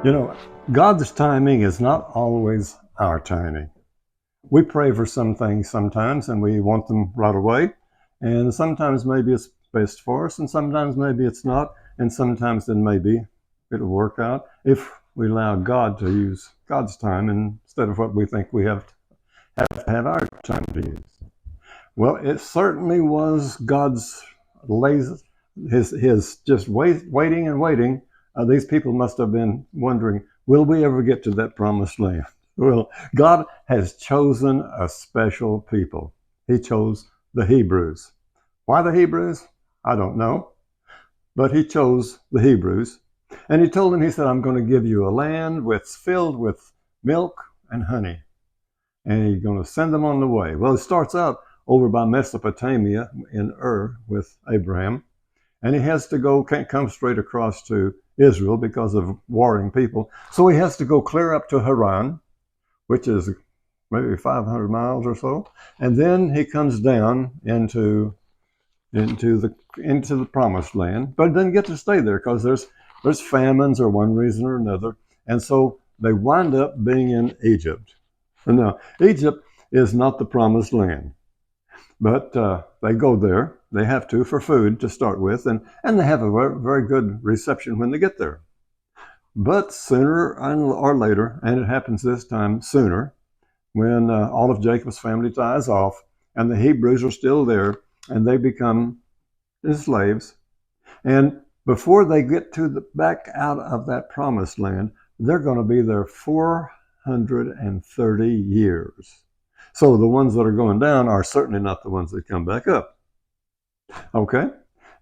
You know, God's timing is not always our timing. We pray for some things sometimes and we want them right away. And sometimes maybe it's best for us, and sometimes maybe it's not. And sometimes then maybe it'll work out if we allow God to use God's time instead of what we think we have to have our time to use. Well, it certainly was God's lazy, his just waiting and waiting. These people must have been wondering, will we ever get to that promised land? Well, God has chosen a special people. He chose the Hebrews. Why the Hebrews? I don't know. But he chose the Hebrews. And he told them, he said, I'm going to give you a land filled with milk and honey. And he's going to send them on the way. Well, it starts out over by Mesopotamia in Ur with Abraham. And he has to go, can't come straight across to Israel because of warring people. So he has to go clear up to Haran, which is maybe 500 miles or so. And then he comes down into the promised land, but doesn't get to stay there because there's famines or one reason or another. And so they wind up being in Egypt. Now, Egypt is not the promised land. But they go there. They have to for food to start with, and they have a very, very good reception when they get there. But sooner or later, and it happens this time sooner, when all of Jacob's family dies off, and the Hebrews are still there, and they become his slaves. And before they get back out of that promised land, they're going to be there 430 years. So the ones that are going down are certainly not the ones that come back up. Okay?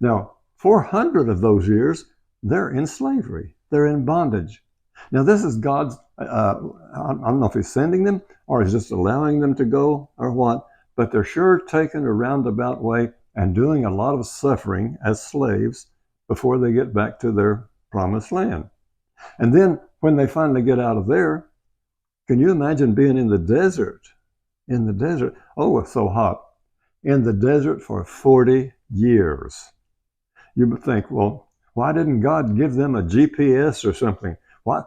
Now, 400 of those years, they're in slavery. They're in bondage. Now, this is God's, I don't know if he's sending them or he's just allowing them to go or what, but they're sure taking a roundabout way and doing a lot of suffering as slaves before they get back to their promised land. And then when they finally get out of there, can you imagine being in the desert? In the desert. Oh, it's so hot. In the desert for 40 years. You would think, well, why didn't God give them a GPS or something? Why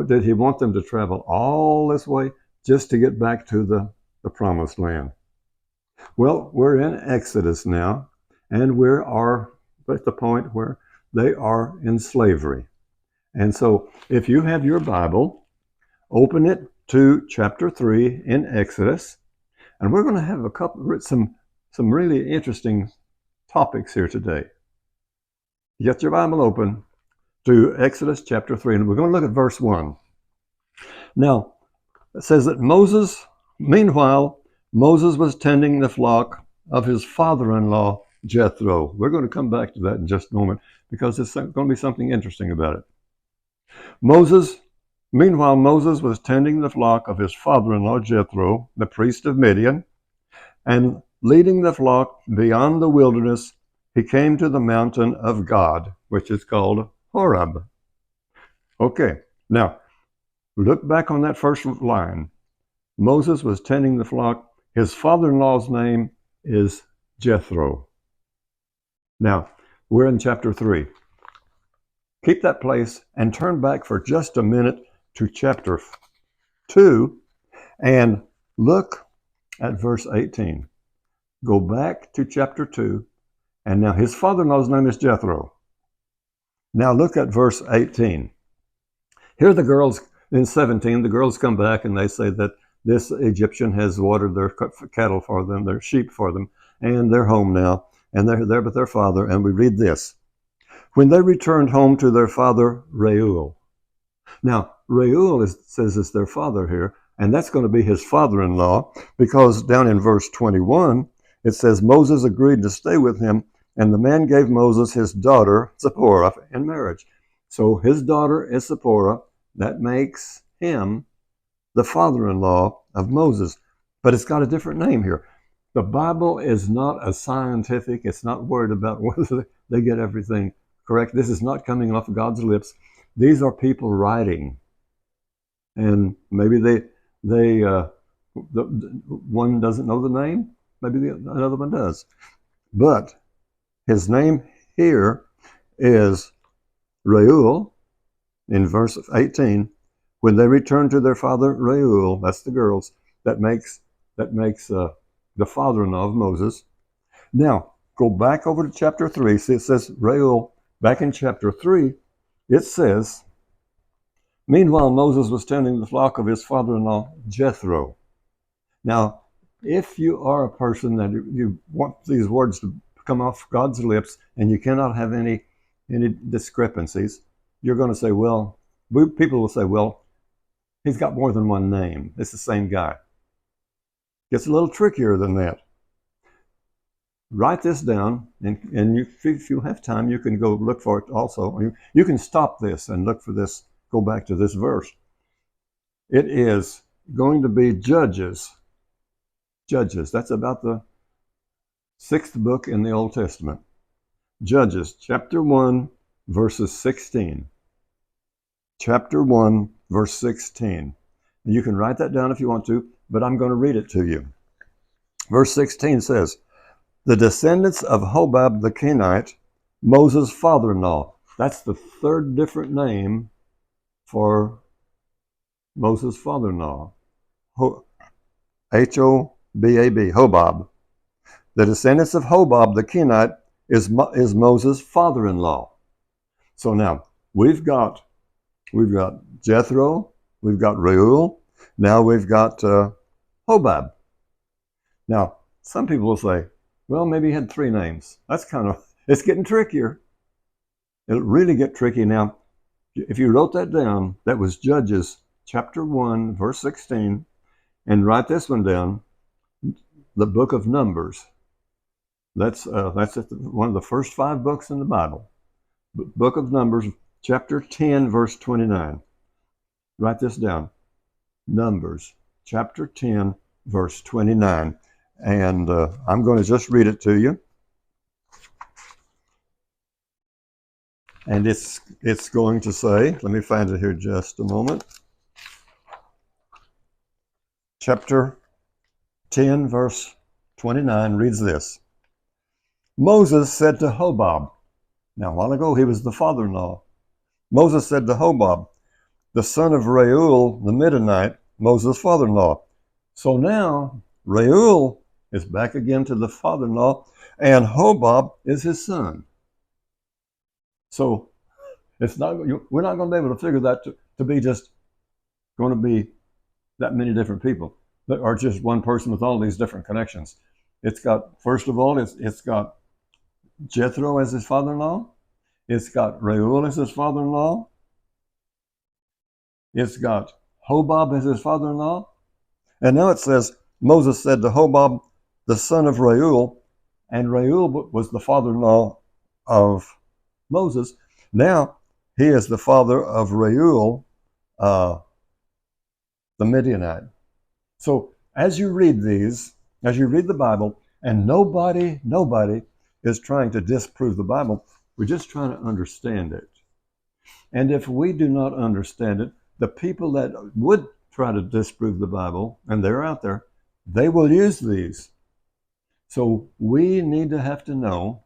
did he want them to travel all this way just to get back to the promised land? Well, we're in Exodus now, and we are at the point where they are in slavery. And so if you have your Bible, open it to chapter 3 in Exodus, and we're going to have some really interesting topics here today. Get your Bible open to Exodus chapter 3, and we're going to look at verse 1. Now, it says that meanwhile, Moses was tending the flock of his father-in-law, Jethro. We're going to come back to that in just a moment because there's going to be something interesting about it. Meanwhile, Moses was tending the flock of his father-in-law, Jethro, the priest of Midian, and leading the flock beyond the wilderness, he came to the mountain of God, which is called Horeb. Okay, now, look back on that first line. Moses was tending the flock. His father-in-law's name is Jethro. Now, we're in chapter 3. Keep that place and turn back for just a minute to chapter 2 and look at verse 18. Go back to chapter 2, and now his father-in-law's name is Jethro. Now look at verse 18. Here the girls, in 17, the girls come back and they say that this Egyptian has watered their cattle for them, their sheep for them, and they're home now, and they're there with their father, and we read this. When they returned home to their father Reuel. Now, Reuel says it's their father here, and that's going to be his father-in-law, because down in verse 21, it says Moses agreed to stay with him, and the man gave Moses his daughter, Zipporah, in marriage. So his daughter is Zipporah. That makes him the father-in-law of Moses. But it's got a different name here. The Bible is not a scientific. It's not worried about whether they get everything correct. This is not coming off God's lips. These are people writing. And maybe one doesn't know the name. Maybe another one does. But his name here is Reuel, in verse 18, when they returned to their father Reuel, that's the girls, that makes the father-in-law of Moses. Now, go back over to chapter 3. See, it says Reuel, back in chapter 3, it says, meanwhile, Moses was tending the flock of his father-in-law, Jethro. Now, if you are a person that you want these words to come off God's lips and you cannot have any discrepancies, you're going to say, well, people will say, well, he's got more than one name. It's the same guy. Gets a little trickier than that. Write this down, and if you have time, you can go look for it also. You can stop this and look for this, go back to this verse. It is going to be Judges. Judges, that's about the 6th book in the Old Testament. Judges, chapter 1, verses 16. Chapter 1, verse 16. You can write that down if you want to, but I'm going to read it to you. Verse 16 says, the descendants of Hobab the Kenite, Moses' father-in-law. That's the third different name for Moses' father-in-law. H-O-B-A-B, Hobab. The descendants of Hobab the Kenite is Moses' father-in-law. So now, we've got Jethro, we've got Reuel, now we've got Hobab. Now, some people will say, well, maybe he had 3 names. That's it's getting trickier. It'll really get tricky. Now, if you wrote that down, that was Judges chapter 1, verse 16, and write this one down, the book of Numbers. That's one of the first 5 books in the Bible. Book of Numbers, chapter 10, verse 29. Write this down. Numbers, chapter 10, verse 29. And I'm going to just read it to you. And it's going to say, let me find it here just a moment. Chapter 10, verse 29 reads this. Moses said to Hobab, now a while ago he was the father-in-law. Moses said to Hobab, the son of Reuel the Midianite, Moses' father-in-law. So now Reuel is back again to the father-in-law, and Hobab is his son. So we're not going to be able to figure that to be just going to be that many different people, or just one person with all these different connections. It's got, first of all, it's got Jethro as his father-in-law. It's got Reuel as his father-in-law. It's got Hobab as his father-in-law. And now it says, Moses said to Hobab, the son of Reuel, and Reuel was the father-in-law of Moses. Now he is the father of Reuel, the Midianite. So as you read these, as you read the Bible, and nobody is trying to disprove the Bible, we're just trying to understand it. And if we do not understand it, the people that would try to disprove the Bible, and they're out there, they will use these. So we need to have to know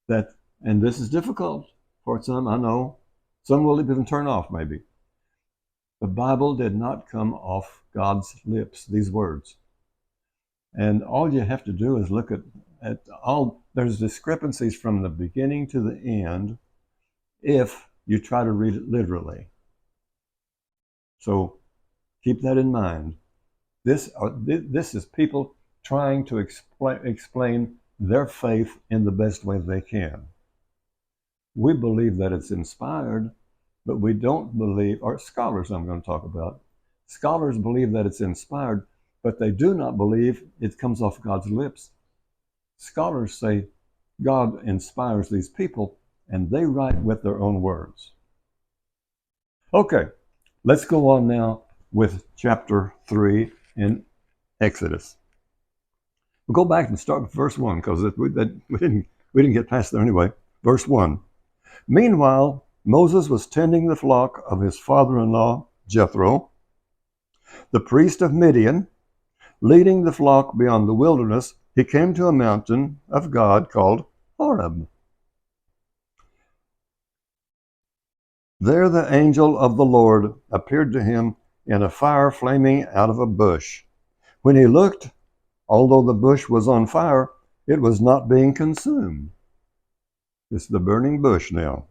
that, and this is difficult for some, I know. Some will even turn off maybe. The Bible did not come off God's lips, these words. And all you have to do is look at all, there's discrepancies from the beginning to the end if you try to read it literally. So keep that in mind. This is people trying to explain their faith in the best way they can. We believe that it's inspired, but we don't believe, or scholars I'm going to talk about, scholars believe that it's inspired, but they do not believe it comes off God's lips. Scholars say God inspires these people, and they write with their own words. Okay, let's go on now with chapter 3 in Exodus. We'll go back and start with verse 1, because we didn't get past there anyway. Verse 1. Meanwhile, Moses was tending the flock of his father-in-law, Jethro, the priest of Midian. Leading the flock beyond the wilderness, he came to a mountain of God called Horeb. There the angel of the Lord appeared to him in a fire flaming out of a bush. When he looked, although the bush was on fire, it was not being consumed. It's the burning bush now.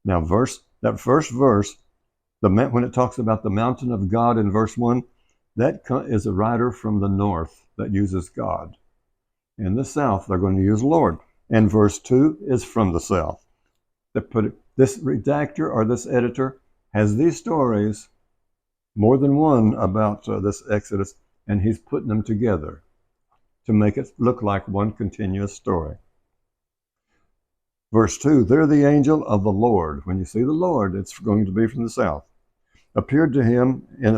Now, that first verse, when it talks about the mountain of God in verse 1, that is a writer from the north that uses God. In the south, they're going to use Lord. And verse 2 is from the south. This redactor or this editor has these stories, more than one about this Exodus, and he's putting them together to make it look like one continuous story. Verse 2, there the angel of the Lord, when you see the Lord, it's going to be from the south, appeared to him in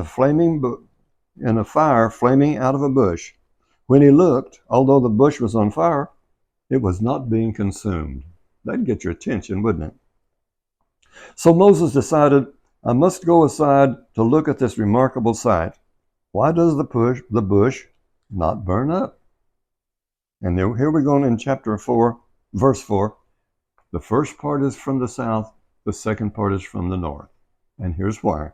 a fire flaming out of a bush. When he looked, although the bush was on fire, it was not being consumed. That'd get your attention, wouldn't it? So Moses decided, I must go aside to look at this remarkable sight. Why does the bush not burn up? And here we go in chapter 4, verse 4. The first part is from the south, the second part is from the north. And here's why.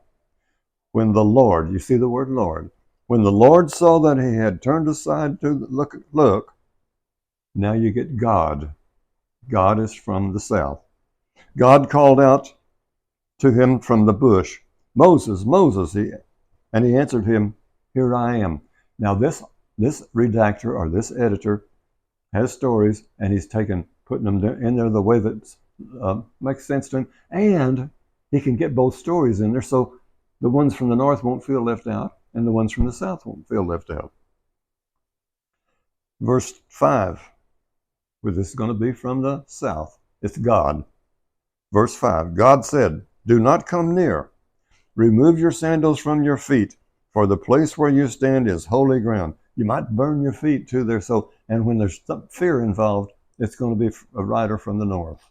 When the Lord, you see the word Lord, when the Lord saw that he had turned aside to look, now you get God. God is from the south. God called out to him from the bush, Moses, Moses, and he answered him, here I am. Now this redactor or this editor has stories, and he's putting them in there the way that makes sense to him, and he can get both stories in there, so the ones from the north won't feel left out, and the ones from the south won't feel left out. Verse 5, well, this is going to be from the south. It's God. Verse 5, God said, do not come near. Remove your sandals from your feet, for the place where you stand is holy ground. You might burn your feet too there. And when there's fear involved, it's going to be a writer from the north.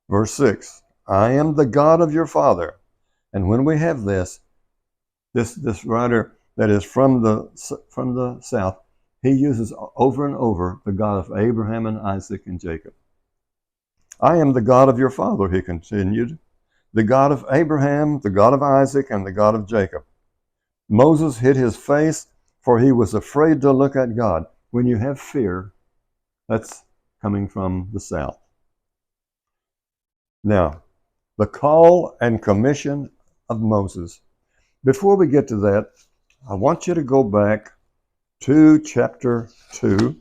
Verse 6, I am the God of your father. And when we have this writer that is from the south, he uses over and over the God of Abraham and Isaac and Jacob. I am the God of your father, he continued, the God of Abraham, the God of Isaac, and the God of Jacob. Moses hid his face, for he was afraid to look at God. When you have fear, that's coming from the south. Now, the call and commission of Moses. Before we get to that, I want you to go back to chapter 2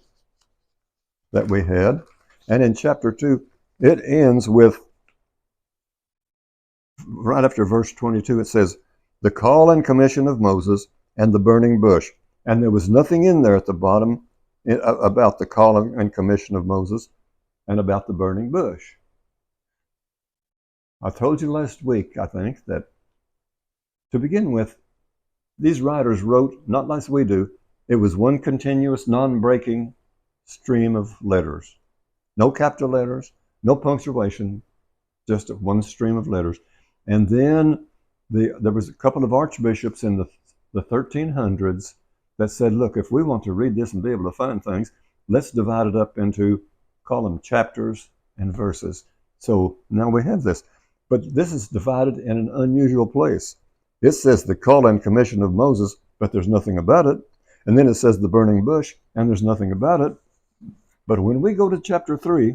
that we had. And in chapter 2, it ends with, right after verse 22, it says, the call and commission of Moses and the burning bush. And there was nothing in there at the bottom about the call and commission of Moses and about the burning bush. I told you last week, I think, that to begin with, these writers wrote, not like we do, it was one continuous, non-breaking stream of letters. No capital letters, no punctuation, just one stream of letters. And then there was a couple of archbishops in the 1300s that said, look, if we want to read this and be able to find things, let's divide it up into, call them chapters and verses. So now we have this. But this is divided in an unusual place. It says the call and commission of Moses, but there's nothing about it. And then it says the burning bush, and there's nothing about it. But when we go to chapter 3,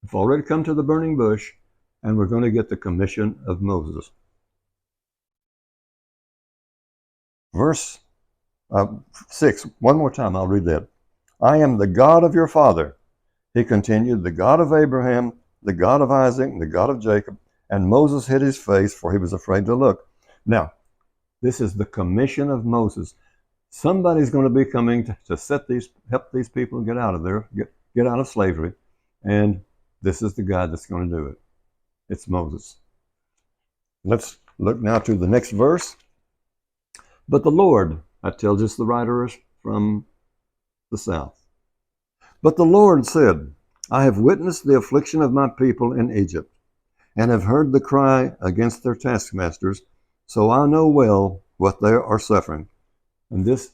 we've already come to the burning bush, and we're going to get the commission of Moses. Verse 6, one more time, I'll read that. I am the God of your father, he continued, the God of Abraham, the God of Isaac, the God of Jacob. And Moses hid his face, for he was afraid to look. Now, this is the commission of Moses. Somebody's going to be coming to help these people get out of there, get out of slavery. And this is the guy that's going to do it. It's Moses. Let's look now to the next verse. But the Lord, that tells us the writer is from the south. But the Lord said, I have witnessed the affliction of my people in Egypt, and have heard the cry against their taskmasters, so I know well what they are suffering. And this,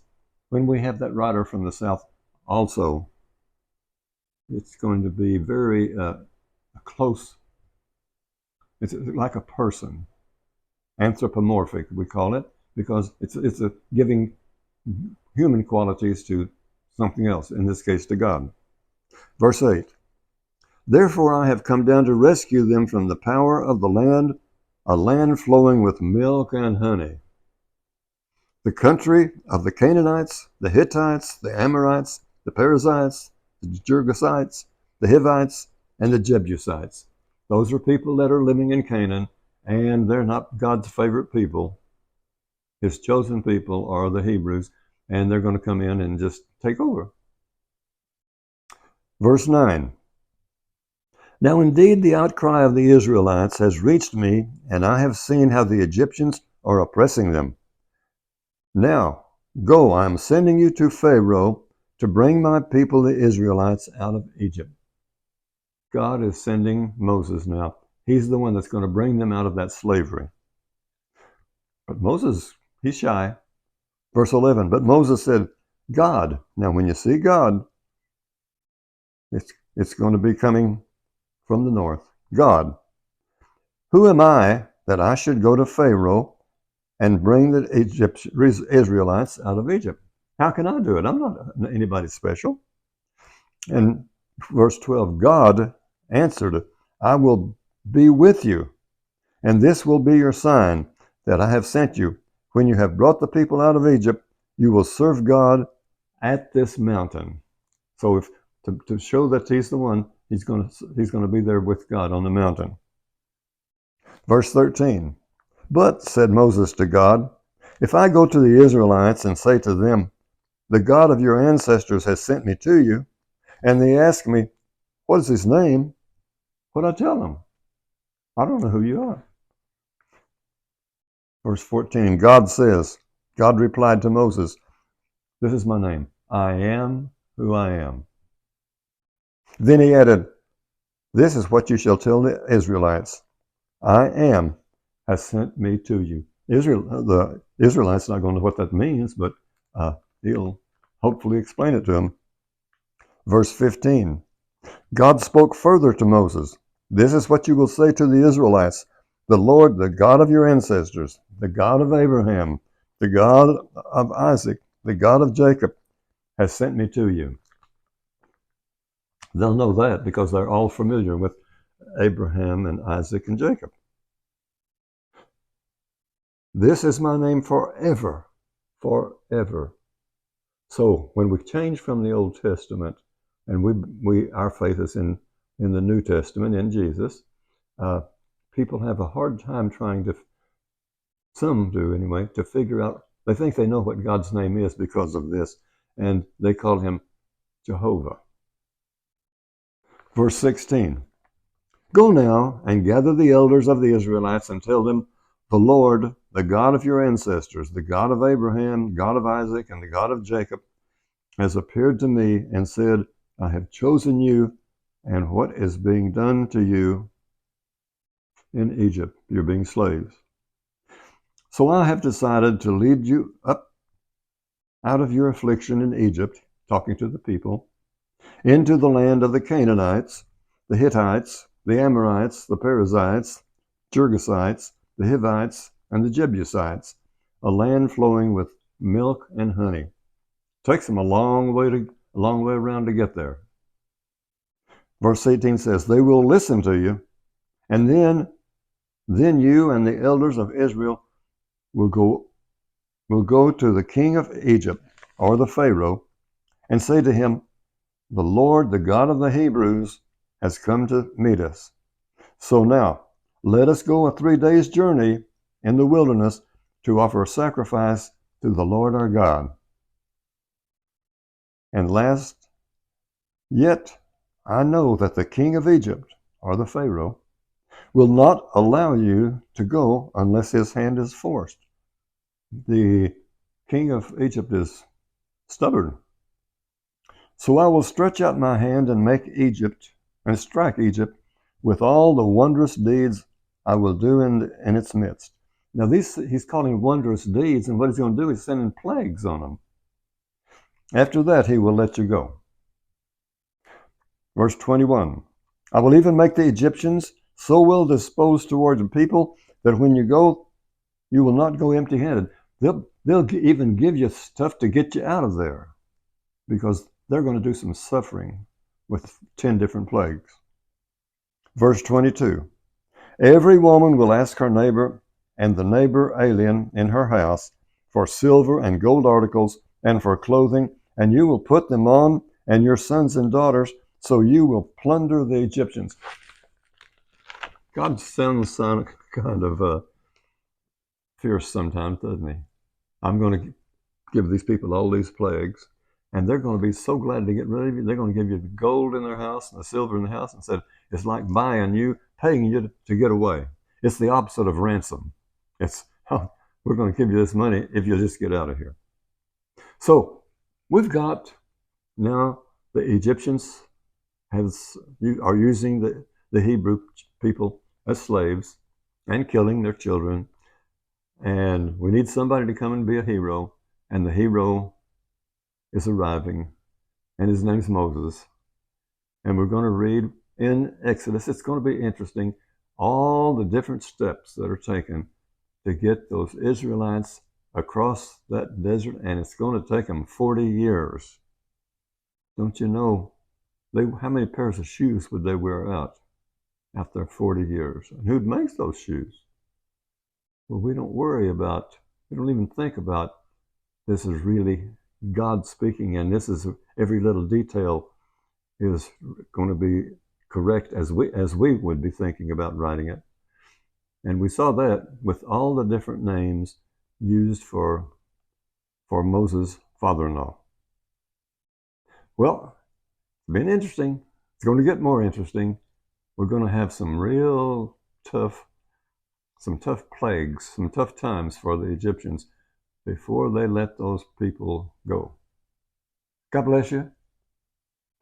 when we have that writer from the south also, it's going to be very close It's like a person. Anthropomorphic, we call it, because it's a giving human qualities to something else, in this case to God. Verse 8, therefore I have come down to rescue them from the power of the land, a land flowing with milk and honey. The country of the Canaanites, the Hittites, the Amorites, the Perizzites, the Girgasites, the Hivites, and the Jebusites. Those are people that are living in Canaan, and they're not God's favorite people. His chosen people are the Hebrews, and they're going to come in and just take over. Verse 9, now indeed the outcry of the Israelites has reached me, and I have seen how the Egyptians are oppressing them. Now, go, I am sending you to Pharaoh to bring my people, the Israelites, out of Egypt. God is sending Moses now. He's the one that's going to bring them out of that slavery. But Moses, he's shy. Verse 11, but Moses said, God. Now, when you see God, it's going to be coming from the north. God, who am I that I should go to Pharaoh and bring the Israelites out of Egypt? How can I do it? I'm not anybody special. And verse 12, God answered, I will be with you, and this will be your sign that I have sent you. When you have brought the people out of Egypt, you will serve God at this mountain. So to show that he's the one, he's going to be there with God on the mountain. Verse 13, but, said Moses to God, if I go to the Israelites and say to them, the God of your ancestors has sent me to you, and they ask me, what is his name? What I tell them? I don't know who you are. Verse 14, God replied to Moses, this is my name. I am who I am. Then he added, this is what you shall tell the Israelites. I am has sent me to you. The Israelites not going to know what that means, but he'll hopefully explain it to them. Verse 15, God spoke further to Moses. This is what you will say to the Israelites. The Lord, the God of your ancestors, the God of Abraham, the God of Isaac, the God of Jacob, has sent me to you. They'll know that because they're all familiar with Abraham and Isaac and Jacob. This is my name forever, forever. So when we change from the Old Testament and our faith is in the New Testament, in Jesus, people have a hard time trying to, some do anyway, to figure out, they think they know what God's name is because of this, and they call him Jehovah. Verse 16, go now and gather the elders of the Israelites and tell them, the Lord, the God of your ancestors, the God of Abraham, God of Isaac, and the God of Jacob, has appeared to me and said, I have chosen you, and what is being done to you in Egypt? You're being slaves. So I have decided to lead you up out of your affliction in Egypt, talking to the people, into the land of the Canaanites, the Hittites, the Amorites, the Perizzites, Girgasites, the Hivites, and the Jebusites, a land flowing with milk and honey. Takes them a long way around to get there. Verse 18 says, they will listen to you, and then you and the elders of Israel will go to the king of Egypt, or the Pharaoh, and say to him, the Lord, the God of the Hebrews, has come to meet us. So now, let us go a 3 days' journey in the wilderness to offer a sacrifice to the Lord our God. And last, yet I know that the king of Egypt, or the Pharaoh, will not allow you to go unless his hand is forced. The king of Egypt is stubborn. So I will stretch out my hand and make Egypt, and strike Egypt with all the wondrous deeds I will do in its midst. Now he's calling wondrous deeds, and what he's going to do is sending plagues on them. After that, he will let you go. Verse 21, I will even make the Egyptians so well disposed towards the people that when you go, you will not go empty-handed. They'll even give you stuff to get you out of there, because they're going to do some suffering with 10 different plagues. Verse 22, every woman will ask her neighbor and the neighbor alien in her house for silver and gold articles and for clothing, and you will put them on and your sons and daughters, so you will plunder the Egyptians. God sounds kind of fierce sometimes, doesn't he? I'm going to give these people all these plagues, and they're going to be so glad to get rid of you. They're going to give you the gold in their house and the silver in the house, and said it's like buying you, paying you to get away. It's the opposite of ransom. It's, oh, we're going to give you this money if you just get out of here. So we've got now the Egyptians are using the Hebrew people as slaves and killing their children. And we need somebody to come and be a hero. And the hero is arriving, and his name's Moses. And we're going to read in Exodus. It's going to be interesting, all the different steps that are taken to get those Israelites across that desert, and it's going to take them 40 years. Don't you know, how many pairs of shoes would they wear out after 40 years? And who makes those shoes? Well, we don't even think about this is really God speaking, and this is every little detail is going to be correct as we would be thinking about writing it. And we saw that with all the different names used for Moses' father-in-law. Well, it's been interesting. It's going to get more interesting. We're going to have some tough plagues, some tough times for the Egyptians before they let those people go. God bless you.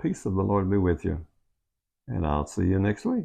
Peace of the Lord be with you. And I'll see you next week.